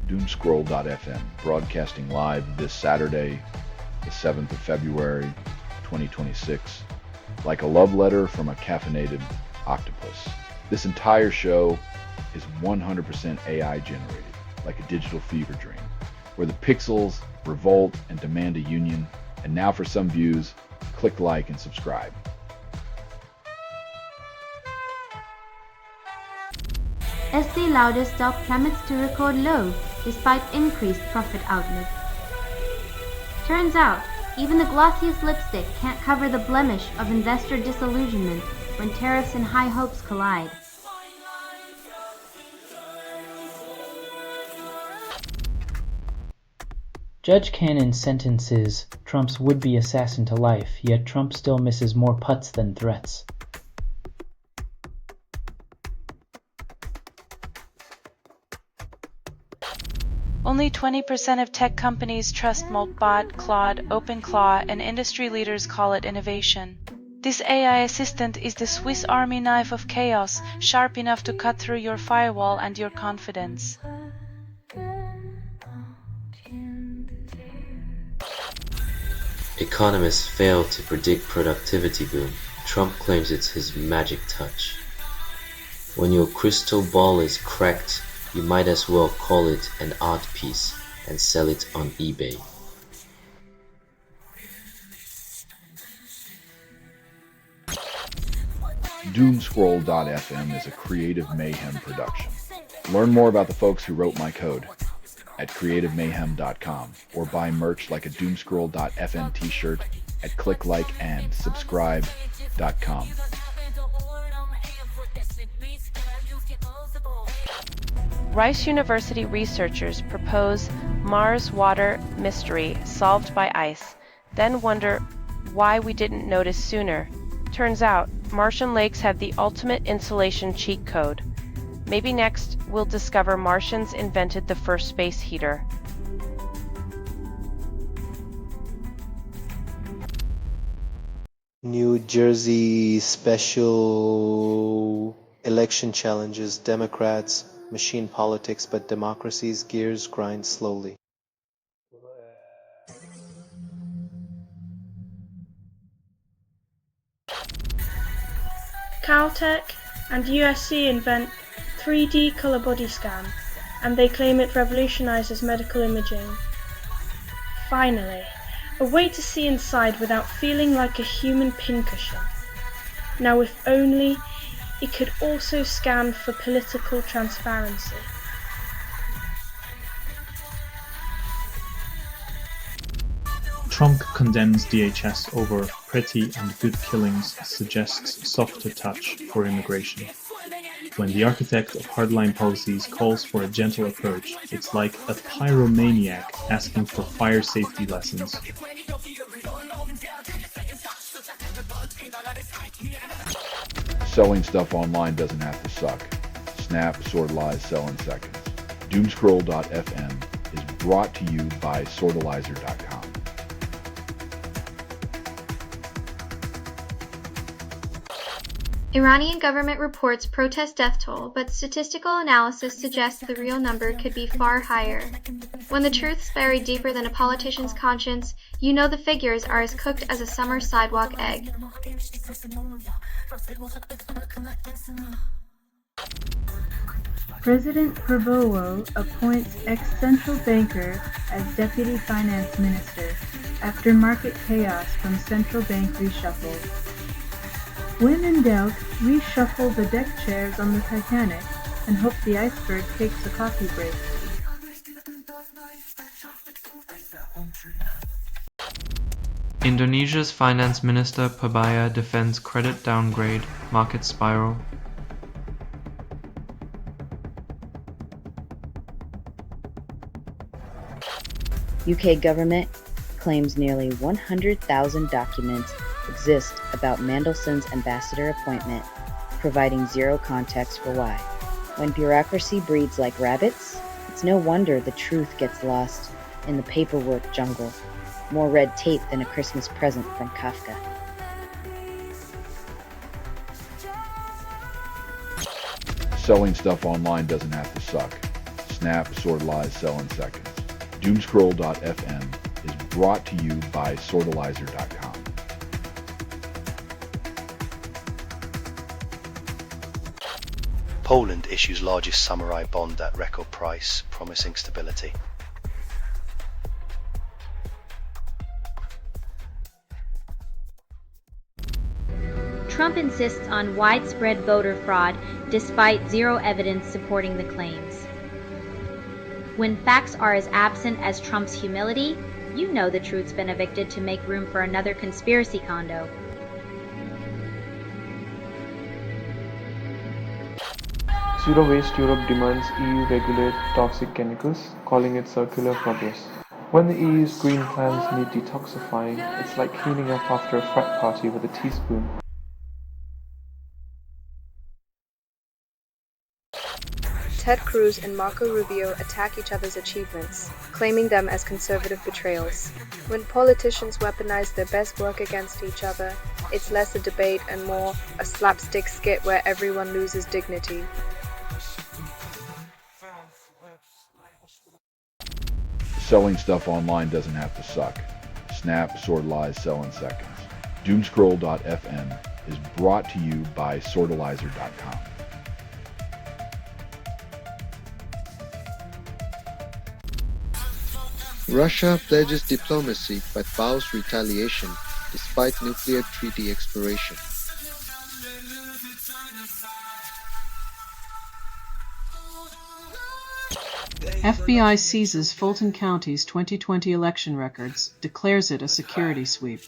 Doomscroll.fm, broadcasting live this Saturday, the 7th of February, 2026, like a love letter from a caffeinated octopus. This entire show is 100% AI generated, like a digital fever dream, where the pixels revolt and demand a union. And now for some views, click like and subscribe. Estee Lauder stock plummets to record low despite increased profit outlook. Turns out, even the glossiest lipstick can't cover the blemish of investor disillusionment when tariffs and high hopes collide. Judge Cannon sentences Trump's would-be assassin to life, yet Trump still misses more putts than threats. Only 20% of tech companies trust Moltbot, Claude, OpenClaw, and industry leaders call it innovation. This AI assistant is the Swiss Army knife of chaos, sharp enough to cut through your firewall and your confidence. Economists fail to predict productivity boom. Trump claims it's his magic touch. When your crystal ball is cracked, you might as well call it an art piece and sell it on eBay. Doomscroll.fm is a Creative Mayhem production. Learn more about the folks who wrote my code at creativemayhem.com or buy merch like a Doomscroll.fm t-shirt at clicklikeandsubscribe.com. Rice University researchers propose Mars water mystery solved by ice, then wonder why we didn't notice sooner. Turns out, Martian lakes have the ultimate insulation cheat code. Maybe next we'll discover Martians invented the first space heater. New Jersey special election challenges, Democrats, machine politics, but democracy's gears grind slowly. Caltech and USC invent 3D color body scan, and they claim it revolutionizes medical imaging. Finally, a way to see inside without feeling like a human pincushion. Now if only it could also scan for political transparency. Trump condemns DHS over pretty and good killings, suggests softer touch for immigration. When the architect of hardline policies calls for a gentle approach, it's like a pyromaniac asking for fire safety lessons. Selling stuff online doesn't have to suck. Snap, Sword Lies, sell in seconds. Doomscroll.fm is brought to you by Sortalizer.com. Iranian government reports protest death toll, but statistical analysis suggests the real number could be far higher. When the truth's buried deeper than a politician's conscience, you know the figures are as cooked as a summer sidewalk egg. President Prabowo appoints ex-central banker as deputy finance minister after market chaos from central bank reshuffle. When in doubt, reshuffle the deck chairs on the Titanic and hope the iceberg takes a coffee break. Indonesia's finance minister Pabaya defends credit downgrade, market spiral. UK government claims nearly 100,000 documents exist about Mandelson's ambassador appointment, providing zero context for why. When bureaucracy breeds like rabbits, it's no wonder the truth gets lost in the paperwork jungle. More red tape than a Christmas present from Kafka. Selling stuff online doesn't have to suck. snap, sort, lies, sell in seconds. Doomscroll.fm is brought to you by Sortalizer.com. Poland issues largest samurai bond at record price, promising stability. Trump insists on widespread voter fraud despite zero evidence supporting the claims. When facts are as absent as Trump's humility, you know the truth's been evicted to make room for another conspiracy condo. Zero Waste Europe demands EU regulate toxic chemicals, calling it circular progress. When the EU's green plans need detoxifying, it's like cleaning up after a frat party with a teaspoon. Ted Cruz and Marco Rubio attack each other's achievements, claiming them as conservative betrayals. When politicians weaponize their best work against each other, it's less a debate and more a slapstick skit where everyone loses dignity. Selling stuff online doesn't have to suck. Snap, sort, lies, sell in seconds. Doomscroll.fm is brought to you by Sortalizer.com. Russia pledges diplomacy but vows retaliation despite nuclear treaty expiration. FBI seizes Fulton County's 2020 election records, declares it a security sweep.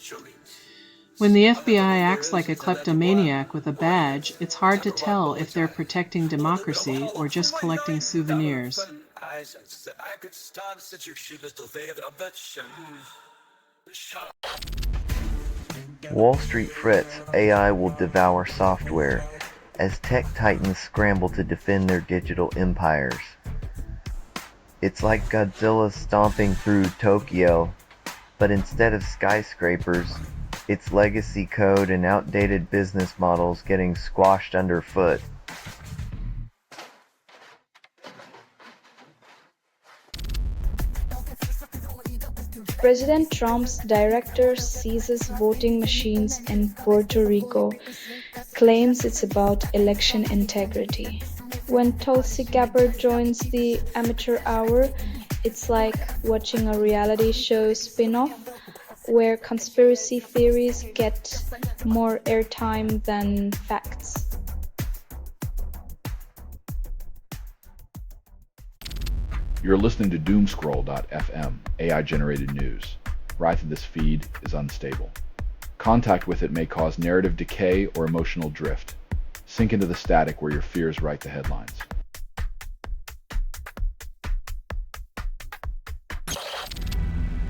When the FBI acts like a kleptomaniac with a badge, it's hard to tell if they're protecting democracy or just collecting souvenirs. Wall Street frets AI will devour software as tech titans scramble to defend their digital empires. It's like Godzilla stomping through Tokyo, but instead of skyscrapers, it's legacy code and outdated business models getting squashed underfoot. President Trump's director seizes voting machines in Puerto Rico, claims it's about election integrity. When Tulsi Gabbard joins the amateur hour, it's like watching a reality show spin-off where conspiracy theories get more airtime than facts. You're listening to Doomscroll.fm, AI-generated news. Write through this feed is unstable. Contact with it may cause narrative decay or emotional drift. Sink into the static where your fears write the headlines.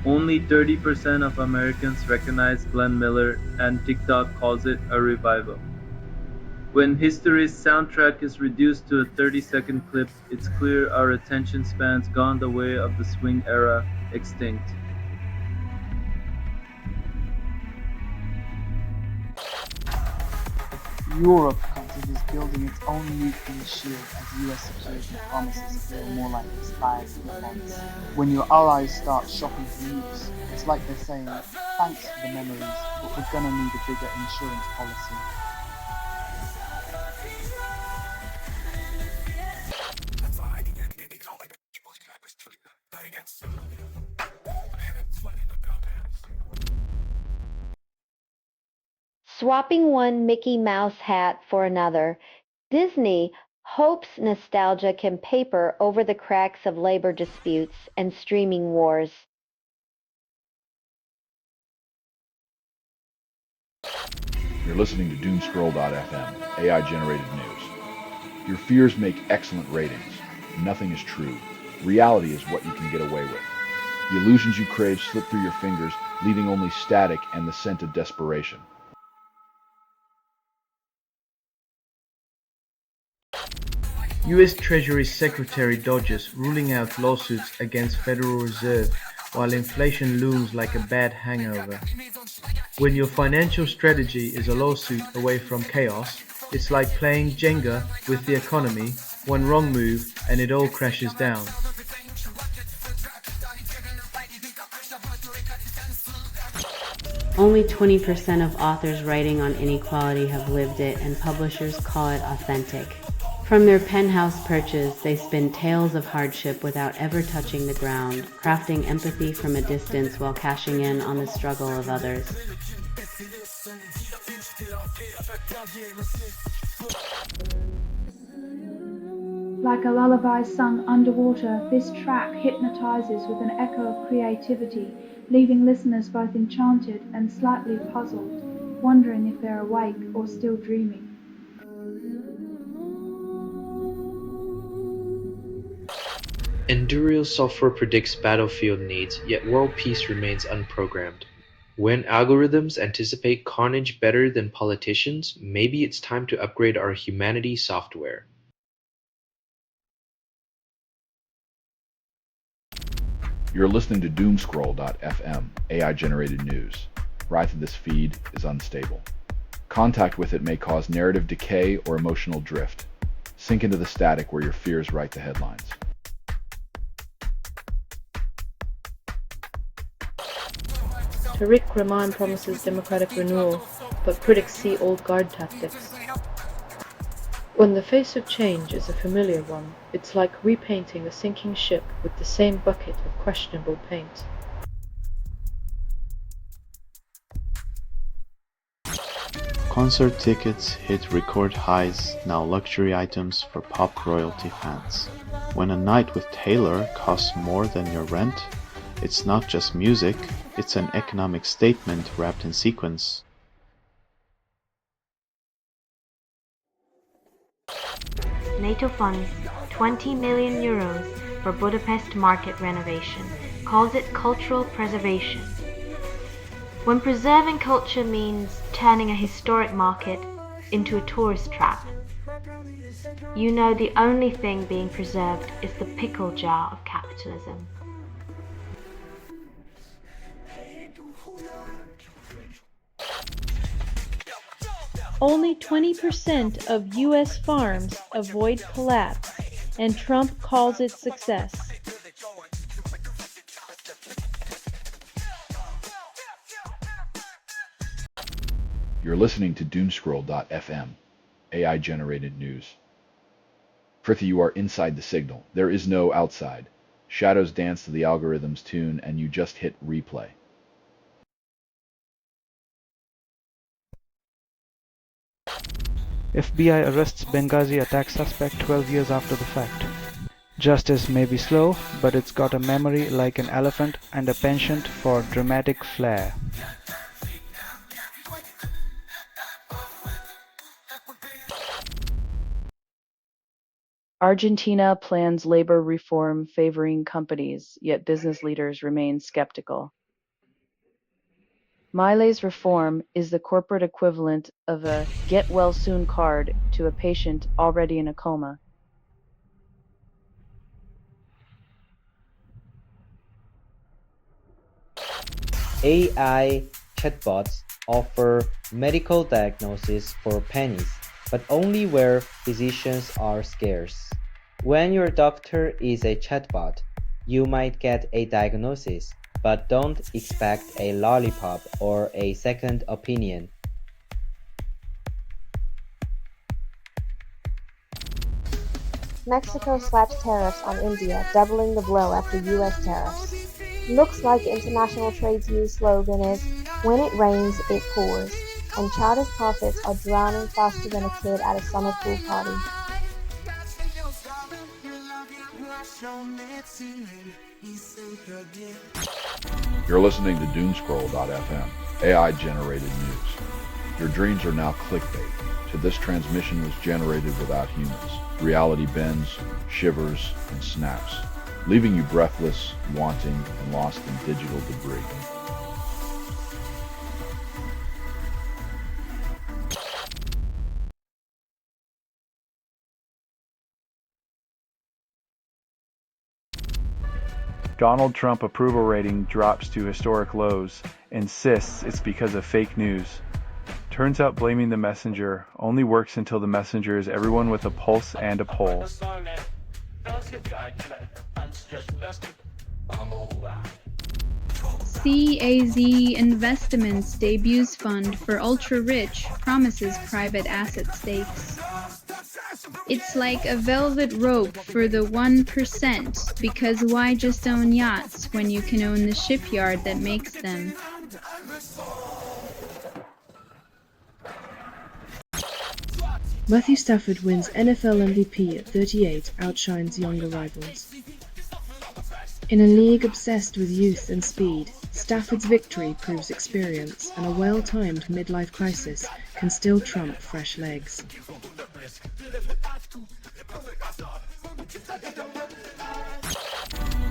Only 30% of Americans recognize Glenn Miller, and TikTok calls it a revival. When history's soundtrack is reduced to a 30-second clip, it's clear our attention span's gone the way of the swing era, extinct. Europe considers building its own nuclear shield as US security promises feel more like expired defense. When your allies start shopping for nukes, it's like they're saying, thanks for the memories, but we're gonna need a bigger insurance policy. Swapping one Mickey Mouse hat for another, Disney hopes nostalgia can paper over the cracks of labor disputes and streaming wars. You're listening to Doomscroll.fm, AI-generated news. Your fears make excellent ratings. Nothing is true. Reality is what you can get away with. The illusions you crave slip through your fingers, leaving only static and the scent of desperation. U.S. Treasury Secretary dodges ruling out lawsuits against Federal Reserve while inflation looms like a bad hangover. When your financial strategy is a lawsuit away from chaos, it's like playing Jenga with the economy One wrong move and it all crashes down. Only 20% of authors writing on inequality have lived it, and publishers call it authentic. From their penthouse perches, they spin tales of hardship without ever touching the ground, crafting empathy from a distance while cashing in on the struggle of others. Like a lullaby sung underwater, this track hypnotizes with an echo of creativity, leaving listeners both enchanted and slightly puzzled, wondering if they're awake or still dreaming. Endurial software predicts battlefield needs, yet world peace remains unprogrammed. When algorithms anticipate carnage better than politicians, maybe it's time to upgrade our humanity software. You're listening to Doomscroll.fm, AI-generated news. Write that this feed is unstable. Contact with it may cause narrative decay or emotional drift. Sink into the static where your fears write the headlines. Tariq Rahman promises democratic renewal, but critics see old guard tactics. When the face of change is a familiar one, it's like repainting a sinking ship with the same bucket of questionable paint. Concert tickets hit record highs, now luxury items for pop royalty fans. When a night with Taylor costs more than your rent, it's not just music, it's an economic statement wrapped in sequins. NATO funds 20 million euros for Budapest market renovation, calls it cultural preservation. When preserving culture means turning a historic market into a tourist trap, you know the only thing being preserved is the pickle jar of capitalism. Only 20% of U.S. farms avoid collapse, and Trump calls it success. You're listening to Doomscroll.fm, AI-generated news. Prithee, you are inside the signal. There is no outside. Shadows dance to the algorithm's tune, and you just hit replay. FBI arrests Benghazi attack suspect 12 years after the fact. Justice may be slow, but it's got a memory like an elephant and a penchant for dramatic flair. Argentina plans labor reform favoring companies, yet business leaders remain skeptical. Milei's reform is the corporate equivalent of a get-well-soon card to a patient already in a coma. AI chatbots offer medical diagnosis for pennies, but only where physicians are scarce. When your doctor is a chatbot, you might get a diagnosis, but don't expect a lollipop or a second opinion. Mexico slaps tariffs on India, doubling the blow after U.S. tariffs. Looks like international trade's new slogan is, "When it rains, it pours," and childish profits are drowning faster than a kid at a summer pool party. You're listening to Doomscroll.fm, AI-generated news. Your dreams are now clickbait, so this transmission was generated without humans. Reality bends, shivers, and snaps, leaving you breathless, wanting, and lost in digital debris. Donald Trump approval rating drops to historic lows, insists it's because of fake news. Turns out blaming the messenger only works until the messenger is everyone with a pulse and a poll. CAZ Investments debuts fund for ultra-rich promises private asset stakes. It's like a velvet rope for the 1%, because why just own yachts when you can own the shipyard that makes them? Matthew Stafford wins NFL MVP at 38, outshines younger rivals. In a league obsessed with youth and speed, Stafford's victory proves experience, and a well-timed midlife crisis can still trump fresh legs.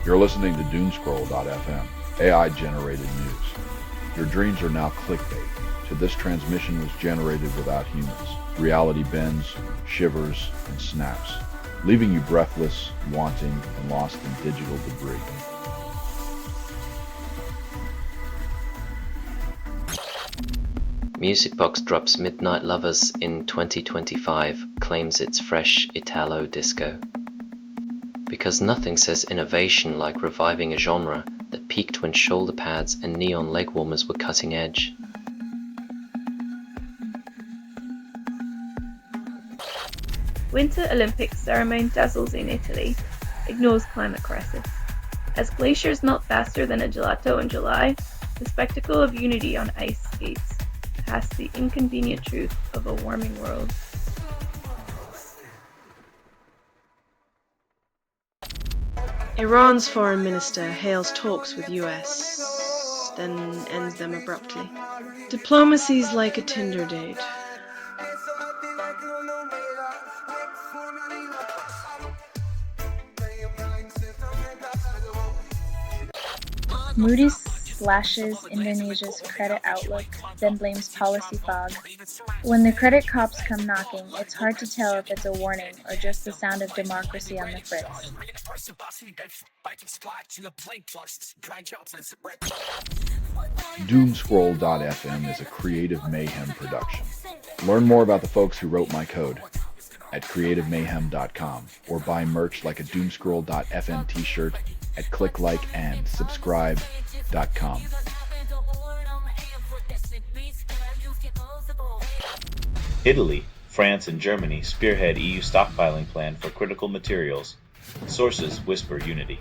You're listening to Doomscroll.fm, AI-generated news. Your dreams are now clickbait, so this transmission was generated without humans. Reality bends, shivers, and snaps, leaving you breathless, wanting, and lost in digital debris. Musicbox drops Midnight Lovers in 2025, claims it's fresh Italo disco. Because nothing says innovation like reviving a genre that peaked when shoulder pads and neon leg warmers were cutting edge. Winter Olympics ceremony dazzles in Italy, ignores climate crisis. As glaciers melt faster than a gelato in July, the spectacle of unity on ice skates past the inconvenient truth of a warming world. Iran's foreign minister hails talks with US, then ends them abruptly. Diplomacy's like a Tinder date. Moody's slashes Indonesia's credit outlook, then blames policy fog. When the credit cops come knocking, it's hard to tell if it's a warning or just the sound of democracy on the fritz. Doomscroll.fm is a Creative Mayhem production. Learn more about the folks who wrote my code at creativemayhem.com or buy merch like a Doomscroll.fm t-shirt at clicklikeandsubscribe.com. Italy, France, and Germany spearhead EU stockpiling plan for critical materials. Sources whisper unity.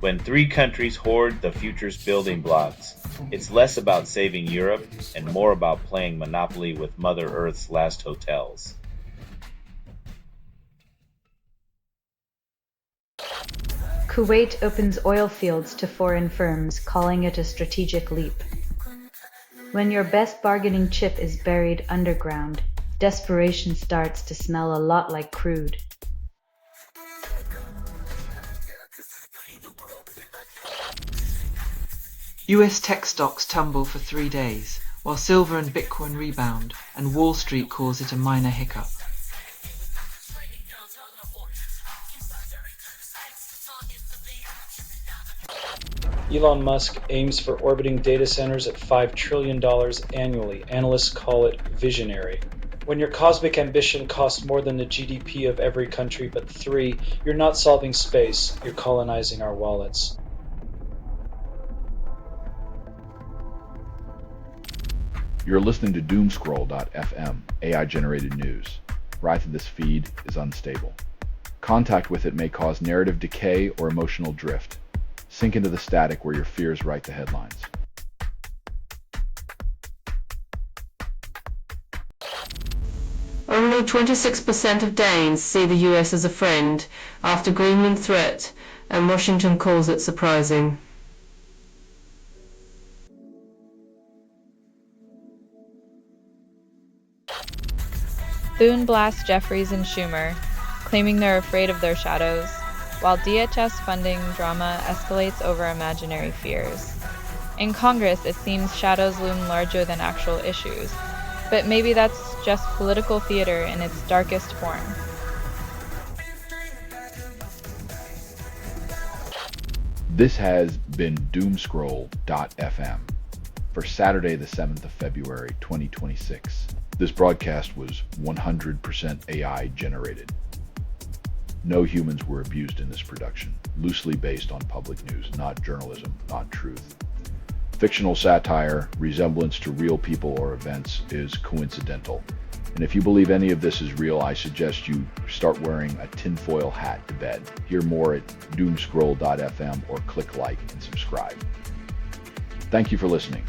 When three countries hoard the future's building blocks, it's less about saving Europe and more about playing Monopoly with Mother Earth's last hotels. Kuwait opens oil fields to foreign firms, calling it a strategic leap. When your best bargaining chip is buried underground, desperation starts to smell a lot like crude. US tech stocks tumble for 3 days, while silver and Bitcoin rebound, and Wall Street calls it a minor hiccup. Elon Musk aims for orbiting data centers at $5 trillion annually. Analysts call it visionary. When your cosmic ambition costs more than the GDP of every country but 3, you're not solving space, you're colonizing our wallets. You're listening to Doomscroll.fm, AI-generated news. Right to this feed is unstable. Contact with it may cause narrative decay or emotional drift. Sink into the static where your fears write the headlines. Only 26% of Danes see the US as a friend after Greenland threat, and Washington calls it surprising. Thune blasts Jeffries and Schumer, claiming they're afraid of their shadows, while DHS funding drama escalates over imaginary fears. In Congress, it seems shadows loom larger than actual issues, but maybe that's just political theater in its darkest form. This has been Doomscroll.fm. for Saturday, the 7th of February, 2026. This broadcast was 100% AI generated. No humans were abused in this production, loosely based on public news, not journalism, not truth. Fictional satire, resemblance to real people or events is coincidental. And if you believe any of this is real, I suggest you start wearing a tinfoil hat to bed. Hear more at doomscroll.fm or click like and subscribe. Thank you for listening.